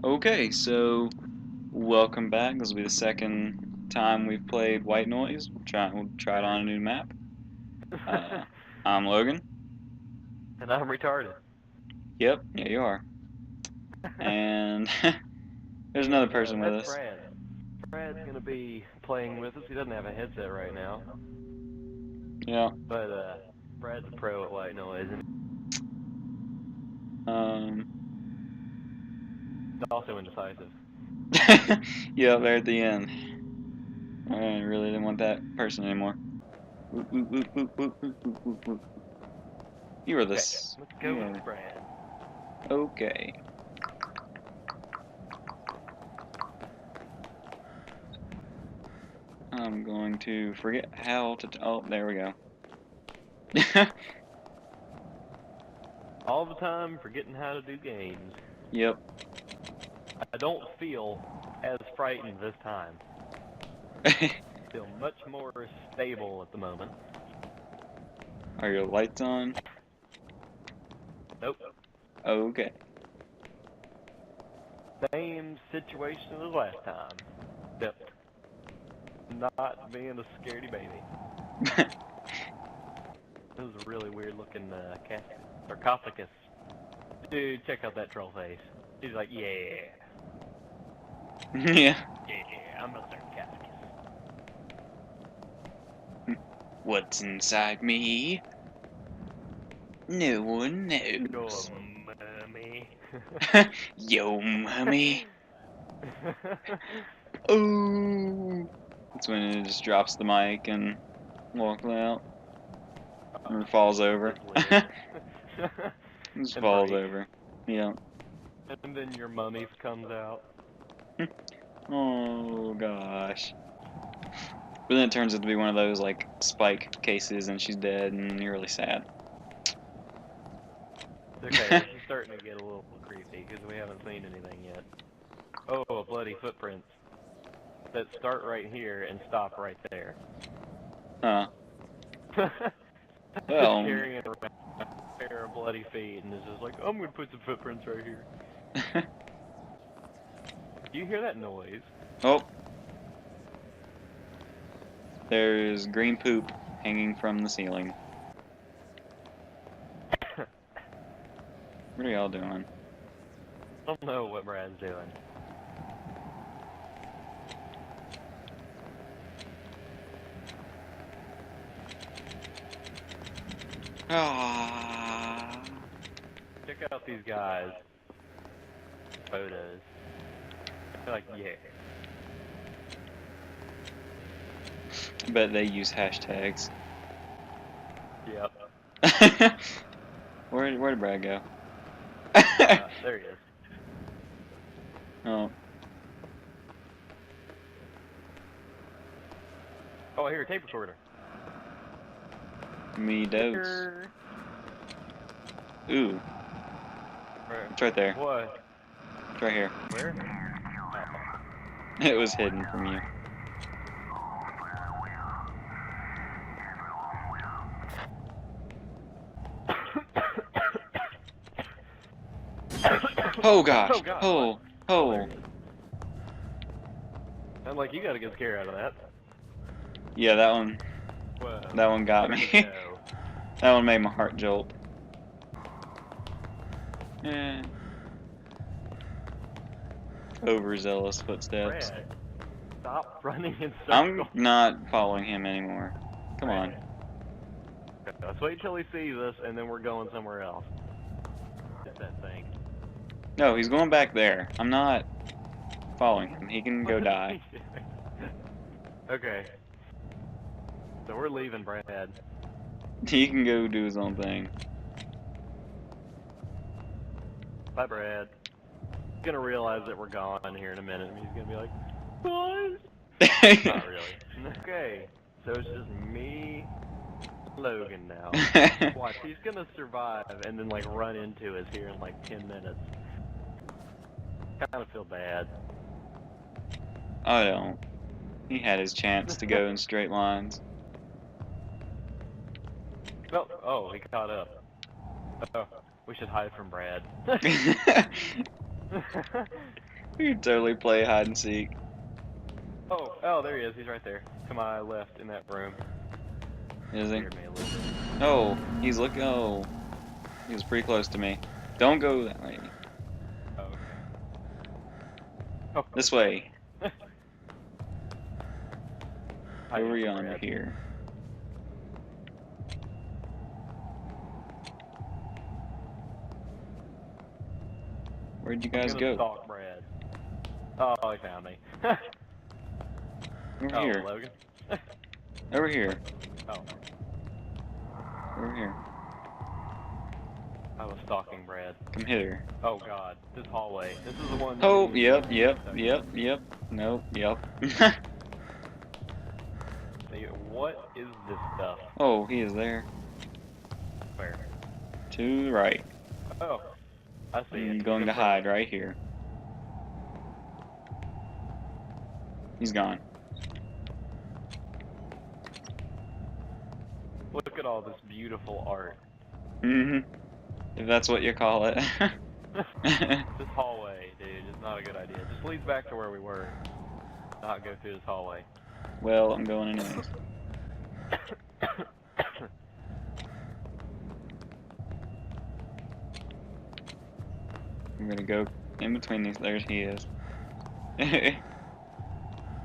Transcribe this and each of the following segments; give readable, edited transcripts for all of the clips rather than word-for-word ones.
Okay, so welcome back. This will be the second time we've played White Noise. We'll try it on a new map. Uh, I'm Logan. And I'm retarded. Yep, yeah, you are. And there's another And person with that's us. Brad. Brad's gonna be playing with us. He doesn't have a headset right now, Yeah. but Brad's a pro at white noise, and Um. he's also indecisive. Yeah, there at the end. I really didn't want that person anymore. Whoop, whoop, whoop, whoop, whoop, whoop, whoop, whoop, whoop. You are Okay, this. let's go You with are Brad. okay. I'm going to forget how to. Oh, there we go. All the time forgetting how to do games. Yep. I don't feel as frightened this time. I feel much more stable at the moment. Are your lights on? Nope. Okay. Same situation as last time. Except not being a scaredy baby. This is a really weird looking sarcophagus. Dude, check out that troll face. He's like, yeah, Yeah. yeah, I'm a sarcophagus. What's inside me? No one Go, knows. mummy. Yo, mommy. Oh. That's when it just drops the mic and walks out. Or falls over. His lid. Just And falls breaks. over. Yeah. And then your mummy comes out. Oh gosh. But then it turns out to be one of those like spike cases and she's dead and you're really sad. Okay, this is starting to get a little creepy because we haven't seen anything yet. Oh, bloody footprints that start right here and stop right there. Huh. Just Well. carrying around a pair of bloody feet and is just like, I'm gonna put some footprints right here. Do you hear that noise? Oh. There's green poop hanging from the ceiling. What are y'all doing? I don't know what Brad's doing. Ah. Check out these guys' photos. They're like, yeah. I bet they use hashtags. Yep. Where'd Brad go? There he is. Oh. Oh, I hear a tape recorder. Me dose. Sticker. Ooh. It's right there. What? It's right here. Where? It was hidden from you. Oh gosh. Oh god. Oh. Oh, there Oh. it is. I'm like, you got a good scare out of that. Yeah, that one. Whoa. That one got Look me. at it go. That one made my heart jolt. Eh. Overzealous footsteps. Brad, stop running in I'm circles. not following him anymore. Come on. Let's wait till he sees us, and then we're going somewhere else. It's that thing. No, he's going back there. I'm not following him. He can go die. Okay. So we're leaving Brad. He can go do his own thing. Bye, Brad. He's gonna realize that we're gone here in a minute, and he's gonna be like, "What?" Not really. Okay. So it's just me, Logan now. Watch, he's gonna survive and then like run into us here in like 10 minutes. Kind of feel bad. I don't. He had his chance to go in straight lines. Oh, he caught up. Oh, we should hide from Brad. We could totally play hide and seek. Oh, there he is. He's right there. To my left in that room. Is he? Scared me a little bit. Oh, he's looking. Oh, he was pretty close to me. Don't go that way. Oh, okay. Oh. This way. Hi, Over yonder Brad. here. Where'd you guys go? Stalk Brad. Oh, he found me. Over Oh, here. Logan. Over here. Oh, Over here. I was stalking Brad. Come hither. Oh God, this hallway. This is the one. Oh, yep. Nope, yep. What is this stuff? Oh, he is there. Where? To the right. Oh, I see it. I'm going to hide right here. He's gone. Look at all this beautiful art. If that's what you call it. This hallway, dude, is not a good idea. Just leads back to where we were. Not go through this hallway. Well, I'm going anyways. I'm gonna go in between these. There he is.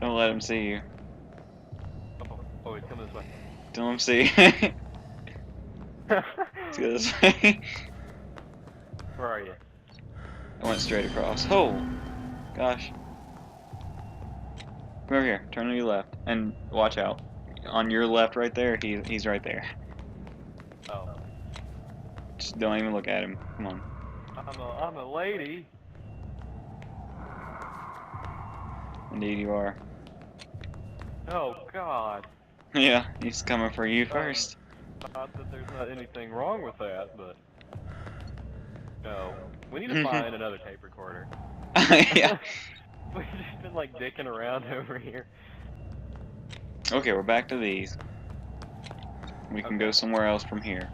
Don't let him see you. Oh, he's coming this way. Don't let him see. Let's go this way. Where are you? I went straight across. Oh, gosh. Come over here. Turn to your left and watch out. On your left, right there. He's right there. Oh, Just don't even look at him. Come on. I'm a lady. Indeed, you are. Oh God. Yeah, he's coming for you first. Not that there's not anything wrong with that, but no. We need to find another tape recorder. Yeah. We've just been like dicking around over here. Okay, we're back to these. We can go somewhere else from here.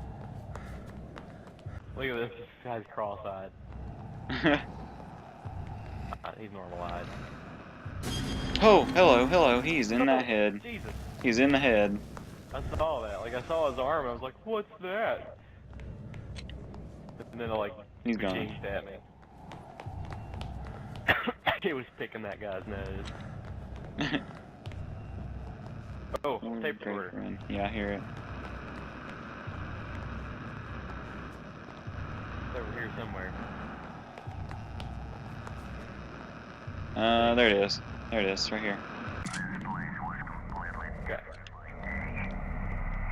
Look at this guy's cross-eyed. He's normal-eyed. Oh, hello. He's in that head. Jesus. He's in the head. I saw that. Like, I saw his arm, and I was like, what's that? And then, like, He's he gone. changed at me. He was picking that guy's nose. Oh, tape recorder. Yeah, I hear it. It's over here somewhere. There it is. There it is, right here. Okay.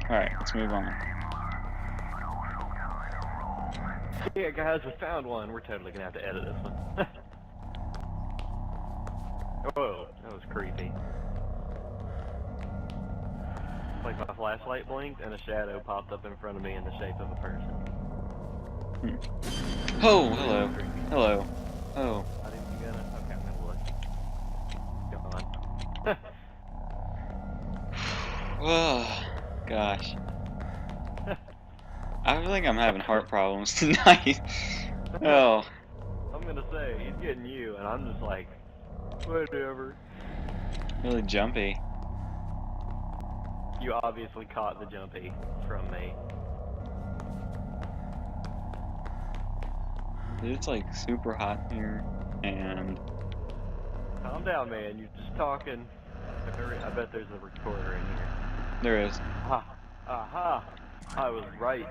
Alright, let's move on. Yeah, guys, we found one. We're totally gonna have to edit this one. Whoa, that was creepy. Like my flashlight blinked and a shadow popped up in front of me in the shape of a person. Oh, hello. Hello. Oh. I didn't you gonna? Okay, I'm gonna look. Go on. Oh, gosh. I feel like I'm having heart problems tonight. Oh. I'm gonna say, he's getting you, and I'm just like, whatever. Really jumpy. You obviously caught the jumpy from me. It's like super hot here, and Calm down, man. You're just talking. I bet there's a recorder in here. there is. Aha! Aha! I was right.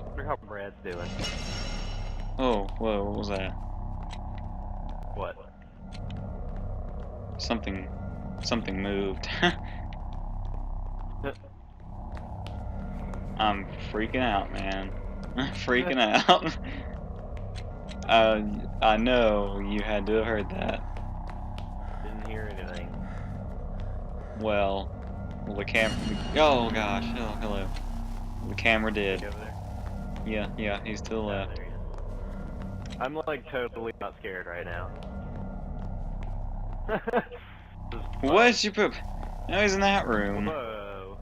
Wonder how Brad's doing. Oh, whoa, what was that? What? Something moved. I'm freaking out, man. Freaking out. I know you had to have heard that. Didn't hear anything. Well, the camera. Oh gosh. Oh, hello. The camera did. Over there? Yeah, he's to the left. There he is. I'm like totally not scared right now. What? You poop? No, he's in that room. Whoa.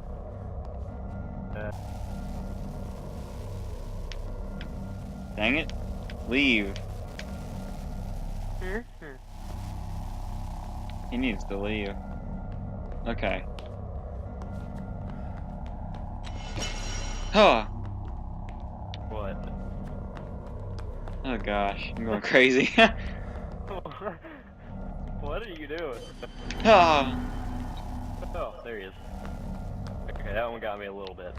Dang it. Leave. He needs to leave. Okay. Huh. What? Oh gosh, I'm going crazy. What are you doing? Ah. Oh, there he is. Okay, that one got me a little bit.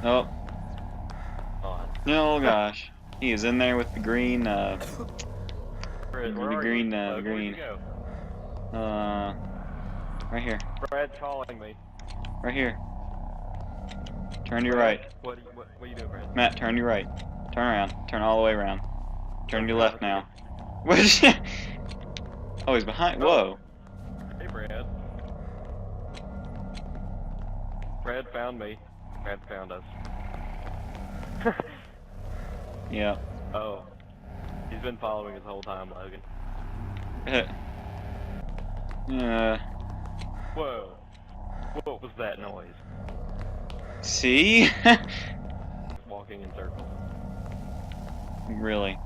Oh. On. Oh gosh. He is in there with the green, Fred, where the are green, you? the Logan, green. where'd you go? Right here. Brad's calling me. Right here. Turn to your Brad, right. what are you doing, Brad? Matt, turn to your right. Turn around. Turn all the way around. Turn to your left now. Oh, What is Oh, he's behind. Whoa. hey, Brad. Brad found me. Brad found us. Yeah. Oh. He's been following us the whole time, Logan. Whoa. What was that noise? See? Walking in circles. Really?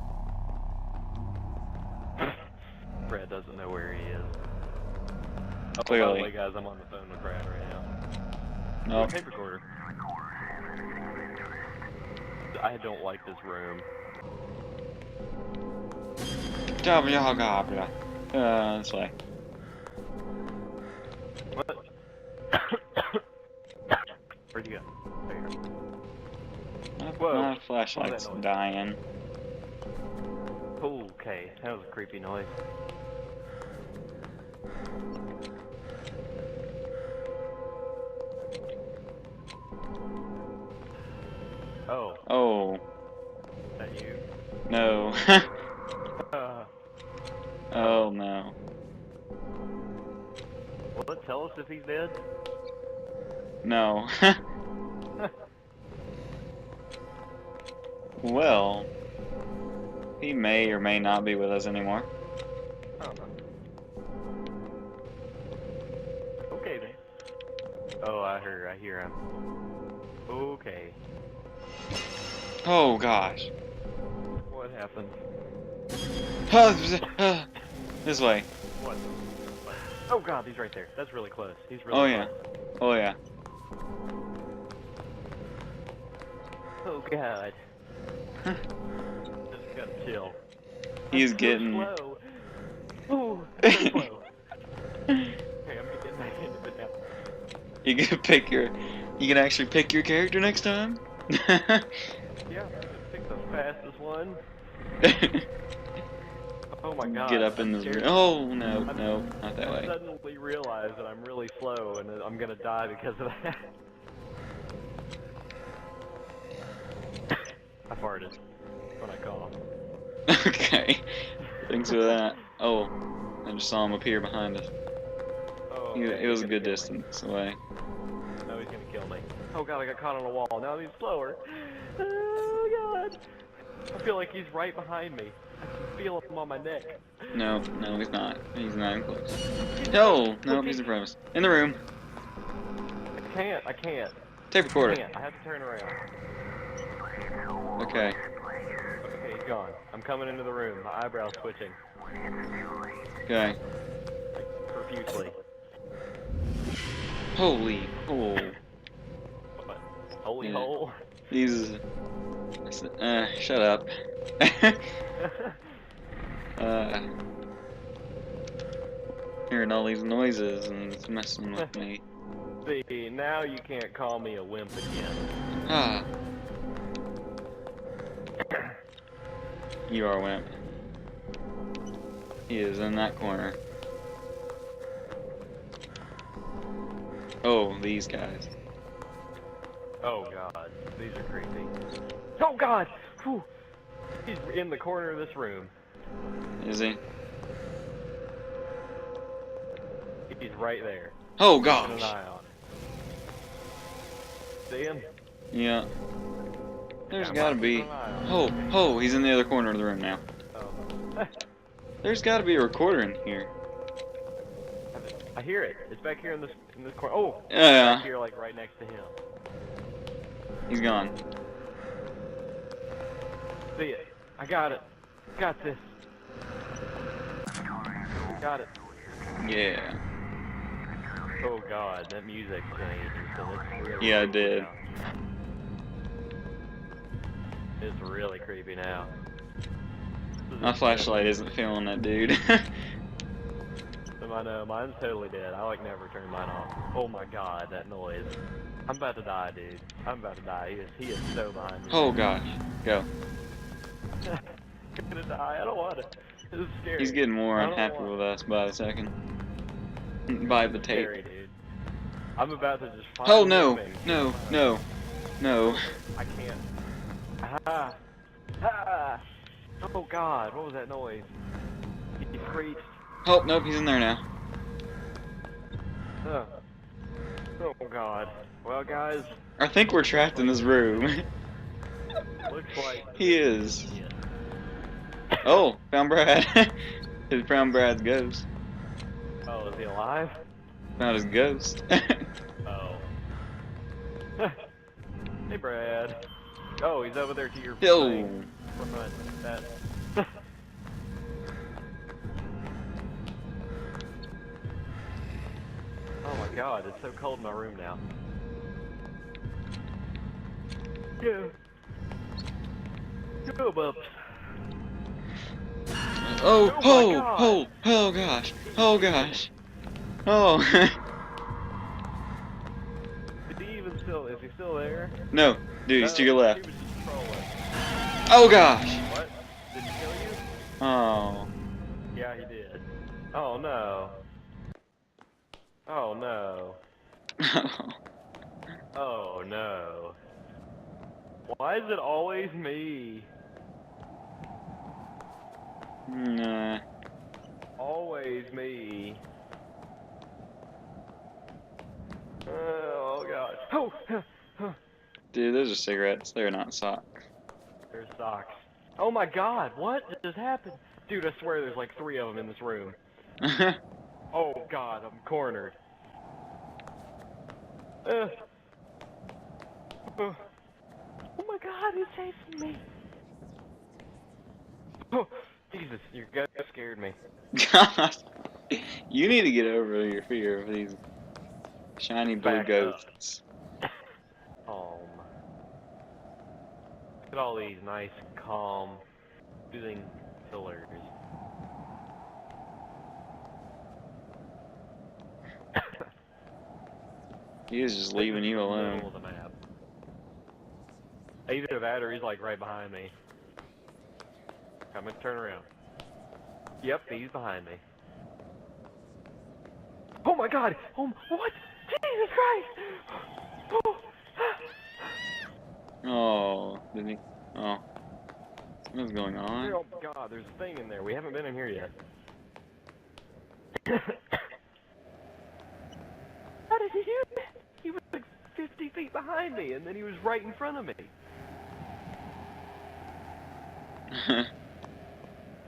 Brad doesn't know where he is. Oh, by Clearly. the way, guys, I'm on the phone with Brad right now. Nope. Tape recorder. I don't like this room. This way. What? Where'd you go? There you go. Whoa. My flashlight's What was that noise? dying. Okay, that was a creepy noise. Oh. Oh. Is that you? No. Uh, Oh no. will it tell us if he's dead? No. Well, he may or may not be with us anymore. I don't know. Okay then. Oh, I hear him. Okay. Oh gosh. What happened? This way. What? Oh god, he's right there. That's really close. He's really Oh close. yeah. Oh yeah. Oh god. Just gotta chill. He's I'm getting. so slow. Ooh, so slow. Okay, I'm getting back into it now. You can pick your. You can actually pick your character next time. Yeah, I'm gonna pick the fastest one. Oh my god. Get up in this room. Oh no, no, not that I way. suddenly realized that I'm really slow and that I'm gonna die because of that. I farted when I coughed. Okay. Thanks for that. Oh, I just saw him appear behind us. Oh, It was a good kill me. distance away. No, he's gonna kill me. Oh god, I got caught on a wall. Now he's slower. Oh god. I feel like he's right behind me. I can feel him on my neck. No, no, he's not. He's not even close. No, no, he's in front of us. In the room. I can't. Tape I recorder. can't. I have to turn around. Okay. Okay, he's gone. I'm coming into the room. My eyebrow's twitching. Okay. Like, profusely. Holy. Oh. What? Holy Yeah. hole? He's. Shut up. Hearing all these noises and it's messing with me. See, now you can't call me a wimp again. Ah. You are a wimp. He is in that corner. Oh, these guys. Oh god, these are creepy. Oh god! Whew. He's in the corner of this room. Is he? He's right there. Oh Keeping an gosh. eye on. See him? Yeah. There's Yeah, gotta I'm be. keeping an eye on him. Oh, oh, he's in the other corner of the room now. Oh. There's gotta be a recorder in here. I hear it. It's back here in this corner. Oh! Yeah. Back here, like right next to him. He's gone. See it. I got it. Got this. Got it. Yeah. Oh god, that music changed. So it's really Yeah, I creepy did. now. It's really creepy now. My flashlight isn't feeling it, dude. I know, mine's totally dead. I like never turn mine off. Oh my god, that noise. I'm about to die, dude. I'm about to die. He is so behind me. Oh gosh. Go. I'm gonna die. I don't want it. This is scary. He's getting more I don't unhappy want with us by the second. By the It's tape. scary, dude. I'm about to just find Oh him no! and No! No! No! I can't. Ah! Ah! Oh god, what was that noise? He screeched. Oh, nope, he's in there now. Oh. Oh god. Well, guys. I think we're trapped in this room. Looks like He is. Oh, found Brad. His found Brad's ghost. Oh, is he alive? Found his ghost. Oh. Hey, Brad. Oh, he's over there to your Yo. thing. Front. That. Oh my god, it's so cold in my room now. Go. Go, Bubs. Oh, Oh my oh, god. oh, oh gosh. Oh gosh. Oh. Is he even still? Is he still there? No, dude, he's to your He left. was just trolling. Oh gosh. What? Did he kill you? Oh. Yeah, he did. Oh no. Oh no. Oh no. Why is it always me? Nah. Always me. Oh god. Oh! Dude, those are cigarettes. They're not socks. There's socks. Oh my god, what just happened? Dude, I swear there's like 3 of them in this room. Oh god, I'm cornered. Oh my god, he's chasing me. Oh, Jesus, your ghost scared me. Gosh. You need to get over your fear of these shiny blue Back up. ghosts. Look at all these nice, calm, soothing pillars. He is just leaving you Middle alone. of the map. Either that or he's like right behind me. I'm gonna turn around. Yep, he's behind me. Oh my god! Oh, what? Jesus Christ! Oh. Oh, didn't he? Oh. What's going on? Oh god, there's a thing in there. We haven't been in here yet. How did he do that? He was like 50 feet behind me, and then he was right in front of me. You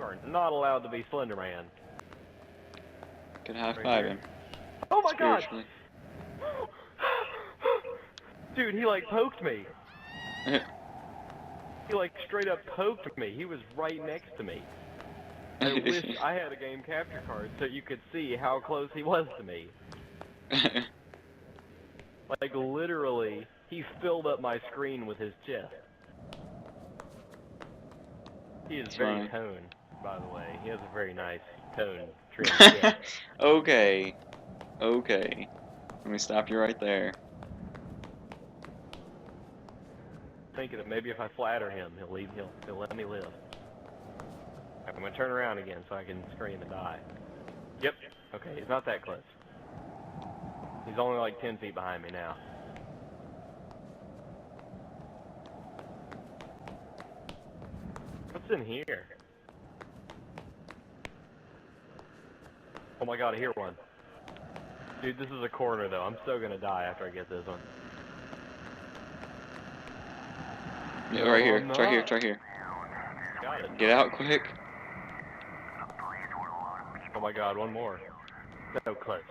are not allowed to be Slender Man. Could high five him. Oh my god! Spiritually. Dude, he like poked me. He like straight up poked me. He was right next to me. I wish I had a game capture card so you could see how close he was to me. Like literally, he filled up my screen with his chest. He is very toned, by the way. He has a very nice tone trim chest. Okay. Okay. Let me stop you right there. Thinking that maybe if I flatter him, he'll let me live. I'm gonna turn around again so I can scream and die. Yep. Okay, he's not that close. He's only like 10 feet behind me now. What's in here? Oh my god, I hear one. Dude, this is a corner though. I'm still gonna die after I get this one. Yeah, right here. It's right here. It's right here. Got it. Get out quick. Oh my god, one more. So close.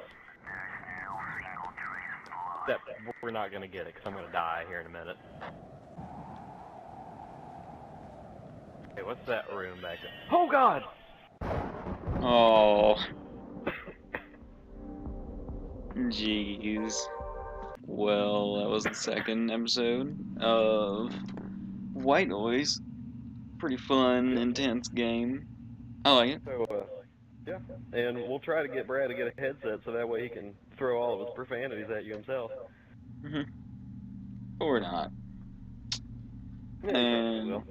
Except we're not gonna get it because I'm gonna die here in a minute. Hey, what's that room back there? Oh God! Oh. Jeez. Well, that was the second episode of White Noise. Pretty fun, Yep. intense game. I like it. So, yeah. And we'll try to get Brad to get a headset so that way he can throw all of his profanities at you himself. Or not. Yeah, he probably And will.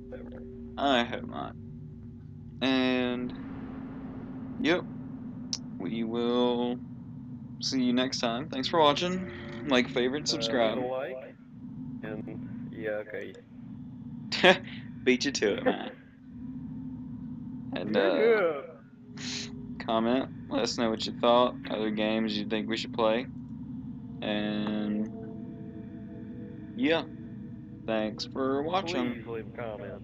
Whatever. I hope not. And yep, we will see you next time. Thanks for watching. Like, favorite, Leave subscribe. a like, and yeah, okay. Beat you to it, man. And Yeah. comment. Let us know what you thought. Other games you think we should play. And yeah, thanks for watching. Please leave a comment.